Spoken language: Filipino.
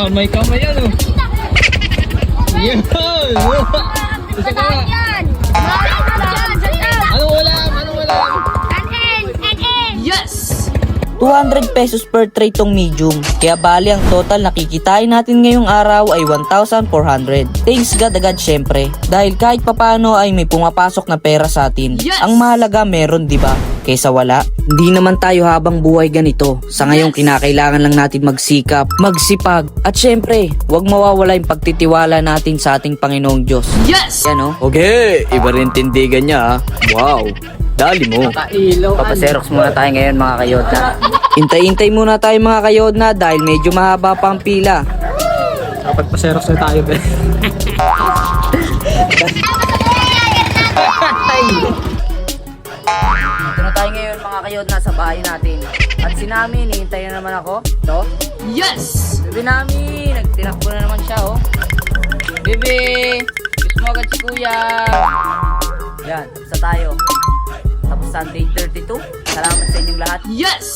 May kamay yan oh. Yan! Isa ka nga. Anong ulam? Yes! 200 pesos per tray tong medium. Kaya bali ang total na kikitain natin ngayong araw ay 1,400. Thanks God agad syempre. Dahil kahit papano ay may pumapasok na pera sa atin. Yes! Ang mahalaga meron, di ba? Kaysa wala. Hindi naman tayo habang buhay ganito. Sa ngayong kinakailangan lang natin magsikap, magsipag. At syempre, huwag mawawala yung pagtitiwala natin sa ating Panginoong Diyos. Yes! Yan oh. Okay, iba rin tindigan niya ha. Wow, dali mo. Papaserox muna tayo ngayon mga kayodna. Hintay-hintay muna tayo mga kayodna dahil medyo mahaba pa ang pila. Dapat pa-xerox na tayo, be. Dito na tayo ngayon mga kayodna sa bahay natin. At si Nami, hinihintay na naman ako. Ito. Yes! Bebe Nami, nagtinakbo na naman siya oh. Bebe, kiss mo agad si Kuya. Yan, tapos na tayo. Tapos Sunday 32. Salamat sa inyong lahat. Yes!